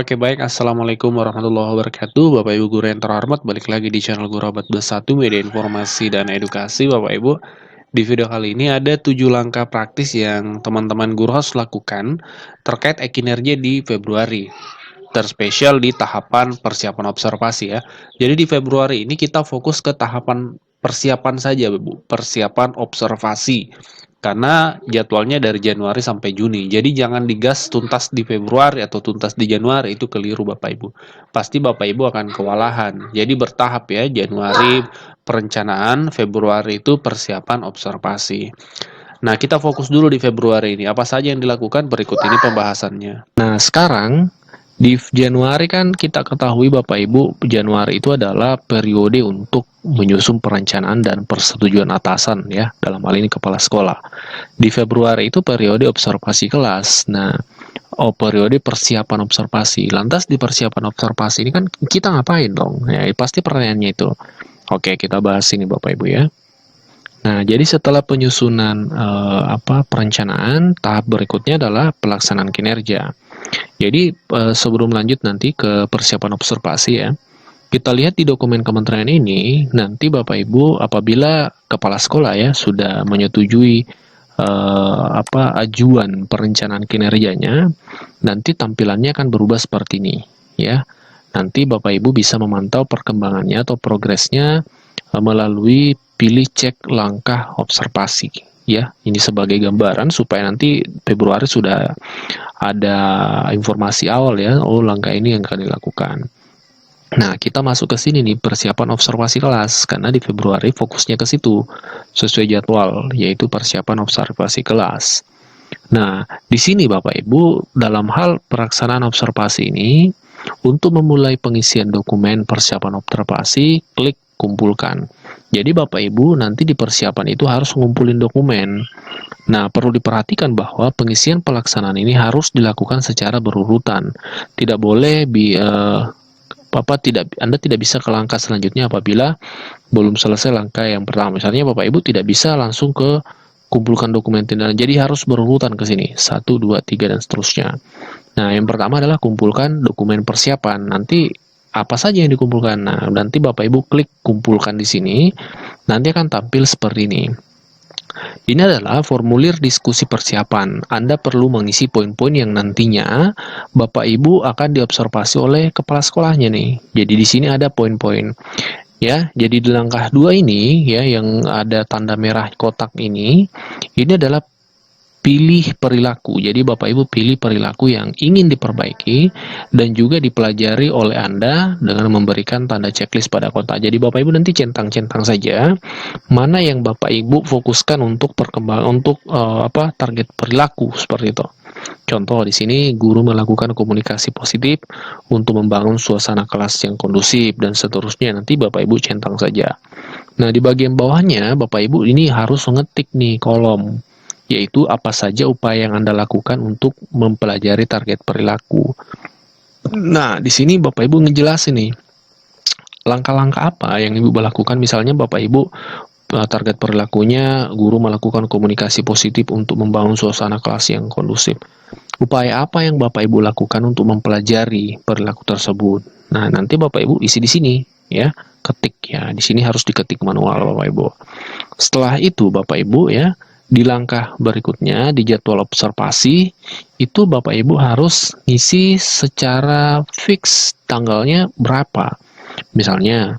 Oke baik, Assalamualaikum warahmatullahi wabarakatuh Bapak Ibu Guru yang terhormat, balik lagi di channel Guru Abad 21 Media Informasi dan Edukasi Bapak Ibu. Di video kali ini ada 7 langkah praktis yang teman-teman guru harus lakukan terkait e-kinerja di Februari, terspesial di tahapan persiapan observasi ya. Jadi di Februari ini kita fokus ke tahapan persiapan saja Bu, persiapan observasi. Karena jadwalnya dari Januari sampai Juni. Jadi jangan digas tuntas di Februari atau tuntas di Januari, itu keliru Bapak Ibu. Pasti Bapak Ibu akan kewalahan. Jadi bertahap ya, Januari perencanaan, Februari itu persiapan observasi. Nah, kita fokus dulu di Februari ini. Apa saja yang dilakukan? Berikut ini pembahasannya. Nah, sekarang di Januari kan kita ketahui Bapak Ibu, Januari itu adalah periode untuk menyusun perencanaan dan persetujuan atasan ya, dalam hal ini kepala sekolah. Di Februari itu periode observasi kelas. Nah, periode persiapan observasi. Lantas di persiapan observasi ini kan kita ngapain dong? Ya, pasti pertanyaannya itu. Oke, kita bahas ini Bapak Ibu ya. Nah, jadi setelah penyusunan perencanaan, tahap berikutnya adalah pelaksanaan kinerja. Jadi sebelum lanjut nanti ke persiapan observasi ya, kita lihat di dokumen kementerian ini, nanti Bapak Ibu apabila kepala sekolah ya sudah menyetujui ajuan perencanaan kinerjanya, nanti tampilannya akan berubah seperti ini ya. Nanti Bapak Ibu bisa memantau perkembangannya atau progresnya melalui pilih cek langkah observasi ya. Ini sebagai gambaran supaya nanti Februari sudah ada informasi awal ya, oh langkah ini yang akan dilakukan. Nah, kita masuk ke sini nih, persiapan observasi kelas, karena di Februari fokusnya ke situ, sesuai jadwal, yaitu persiapan observasi kelas. Nah, di sini Bapak Ibu, dalam hal pelaksanaan observasi ini, untuk memulai pengisian dokumen persiapan observasi, klik kumpulkan. Jadi Bapak Ibu nanti di persiapan itu harus ngumpulin dokumen. Nah, perlu diperhatikan bahwa pengisian pelaksanaan ini harus dilakukan secara berurutan. Tidak boleh Anda tidak bisa ke langkah selanjutnya apabila belum selesai langkah yang pertama. Misalnya Bapak Ibu tidak bisa langsung ke kumpulkan dokumen tindakan. Jadi harus berurutan ke sini. 1, 2, 3 dan seterusnya. Nah, yang pertama adalah kumpulkan dokumen persiapan. Nanti apa saja yang dikumpulkan? Nah, nanti Bapak Ibu klik kumpulkan di sini. Nanti akan tampil seperti ini. Ini adalah formulir diskusi persiapan. Anda perlu mengisi poin-poin yang nantinya Bapak Ibu akan diobservasi oleh kepala sekolahnya nih. Jadi di sini ada poin-poin. Ya, jadi di langkah 2 ini ya yang ada tanda merah kotak ini adalah pilih perilaku. Jadi Bapak Ibu pilih perilaku yang ingin diperbaiki dan juga dipelajari oleh Anda dengan memberikan tanda checklist pada kotak. Jadi Bapak Ibu nanti centang-centang saja mana yang Bapak Ibu fokuskan untuk perkembangan target perilaku seperti itu. Contoh di sini guru melakukan komunikasi positif untuk membangun suasana kelas yang kondusif dan seterusnya. Nanti Bapak Ibu centang saja. Nah, di bagian bawahnya Bapak Ibu ini harus mengetik nih kolom, yaitu apa saja upaya yang Anda lakukan untuk mempelajari target perilaku. Nah, di sini Bapak Ibu ngejelasin nih, langkah-langkah apa yang Ibu lakukan. Misalnya Bapak Ibu target perilakunya guru melakukan komunikasi positif untuk membangun suasana kelas yang kondusif. Upaya apa yang Bapak Ibu lakukan untuk mempelajari perilaku tersebut? Nah, nanti Bapak Ibu isi di sini ya, ketik ya. Di sini harus diketik manual Bapak Ibu. Setelah itu Bapak Ibu ya, di langkah berikutnya di jadwal observasi itu Bapak Ibu harus ngisi secara fix tanggalnya berapa. Misalnya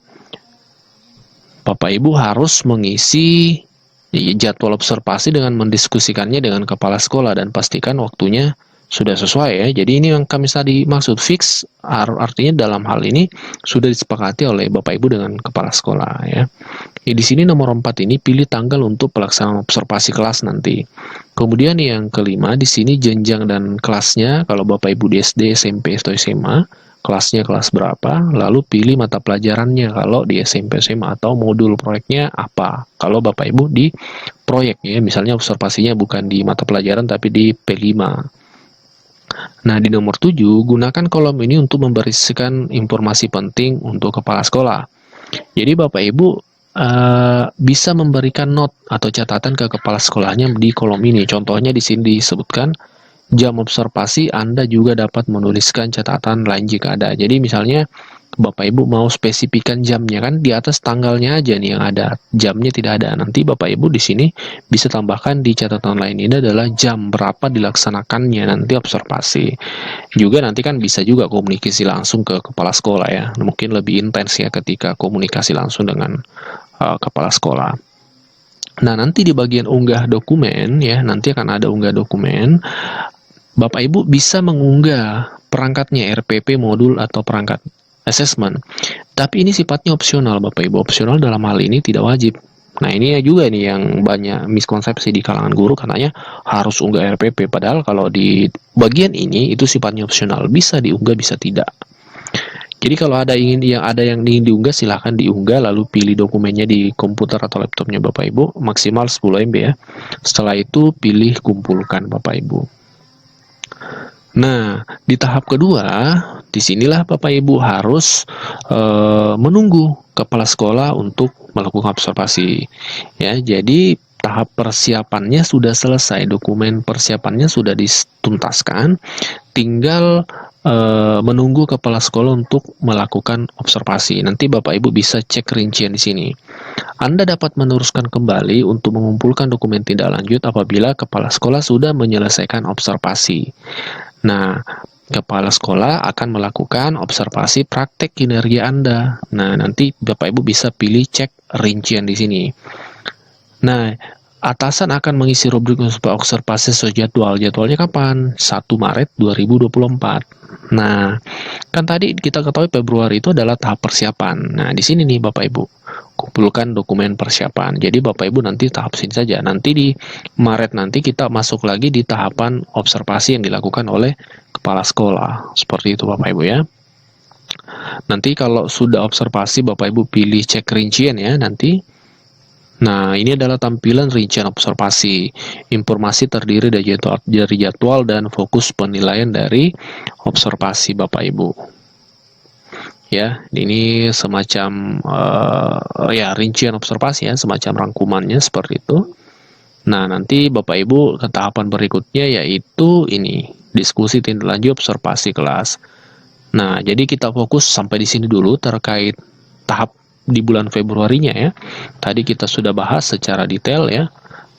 Bapak Ibu harus mengisi jadwal observasi dengan mendiskusikannya dengan kepala sekolah dan pastikan waktunya sudah sesuai ya. Jadi ini yang kami tadi maksud fix, artinya dalam hal ini sudah disepakati oleh Bapak Ibu dengan kepala sekolah ya. Di sini nomor 4 ini pilih tanggal untuk pelaksanaan observasi kelas nanti. Kemudian yang kelima di sini jenjang dan kelasnya, kalau Bapak Ibu di SD, SMP atau SMA, kelasnya kelas berapa, lalu pilih mata pelajarannya kalau di SMP SMA atau modul proyeknya apa. Kalau Bapak Ibu di proyek ya, misalnya observasinya bukan di mata pelajaran tapi di P5. Nah, di nomor 7, gunakan kolom ini untuk memberisikan informasi penting untuk kepala sekolah. Jadi Bapak Ibu bisa memberikan note atau catatan ke kepala sekolahnya di kolom ini. Contohnya di sini disebutkan jam observasi, Anda juga dapat menuliskan catatan lain jika ada. Jadi misalnya Bapak Ibu mau spesifikan jamnya, kan di atas tanggalnya aja nih yang ada, jamnya tidak ada. Nanti Bapak Ibu di sini bisa tambahkan di catatan lain, ini adalah jam berapa dilaksanakannya nanti observasi. Juga nanti kan bisa juga komunikasi langsung ke kepala sekolah ya. Mungkin lebih intens ya ketika komunikasi langsung dengan kepala sekolah. Nah, nanti di bagian unggah dokumen ya, nanti akan ada unggah dokumen. Bapak Ibu bisa mengunggah perangkatnya, RPP modul atau perangkat assessment. Tapi ini sifatnya opsional Bapak Ibu. Opsional dalam hal ini tidak wajib. Nah, ini juga nih yang banyak miskonsepsi di kalangan guru, katanya harus unggah RPP. Padahal kalau di bagian ini itu sifatnya opsional, bisa diunggah bisa tidak. Jadi kalau ada yang ingin diunggah, silahkan diunggah, lalu pilih dokumennya di komputer atau laptopnya Bapak Ibu, maksimal 10 MB ya. Setelah itu pilih kumpulkan Bapak Ibu. Nah, di tahap kedua, disinilah Bapak Ibu harus menunggu kepala sekolah untuk melakukan observasi. Ya, jadi tahap persiapannya sudah selesai, dokumen persiapannya sudah dituntaskan, tinggal menunggu kepala sekolah untuk melakukan observasi. Nanti Bapak Ibu bisa cek rincian di sini. Anda dapat meneruskan kembali untuk mengumpulkan dokumen tindak lanjut apabila kepala sekolah sudah menyelesaikan observasi. Nah, kepala sekolah akan melakukan observasi praktek kinerja Anda. Nah, nanti Bapak Ibu bisa pilih cek rincian di sini. Nah, atasan akan mengisi rubrik observasi sesuai jadwal. Jadwalnya kapan? 1 Maret 2024. Nah, kan tadi kita ketahui Februari itu adalah tahap persiapan. Nah, di sini nih Bapak Ibu, kumpulkan dokumen persiapan. Jadi Bapak Ibu nanti tahap sini saja. Nanti di Maret nanti kita masuk lagi di tahapan observasi yang dilakukan oleh kepala sekolah. Seperti itu Bapak Ibu ya. Nanti kalau sudah observasi Bapak Ibu pilih cek rincian ya nanti. Nah, ini adalah tampilan rincian observasi. Informasi terdiri dari jadwal dan fokus penilaian dari observasi Bapak Ibu. Ya, ini semacam ya rincian observasi ya, semacam rangkumannya seperti itu. Nah, nanti Bapak Ibu ke tahapan berikutnya yaitu ini, diskusi tindak lanjut observasi kelas. Nah, jadi kita fokus sampai di sini dulu terkait tahap di bulan Februarinya ya. Tadi kita sudah bahas secara detail ya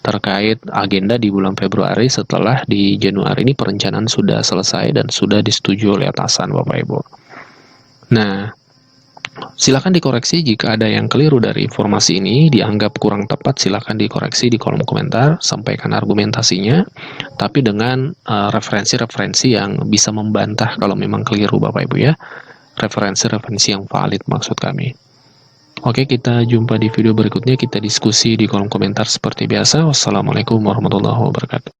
terkait agenda di bulan Februari, setelah di Januari ini perencanaan sudah selesai dan sudah disetujui oleh atasan Bapak Ibu. Nah, silakan dikoreksi jika ada yang keliru dari informasi ini, dianggap kurang tepat, silakan dikoreksi di kolom komentar, sampaikan argumentasinya, tapi dengan referensi-referensi yang bisa membantah kalau memang keliru Bapak Ibu ya. Referensi-referensi yang valid maksud kami. Oke, kita jumpa di video berikutnya, kita diskusi di kolom komentar seperti biasa. Wassalamualaikum warahmatullahi wabarakatuh.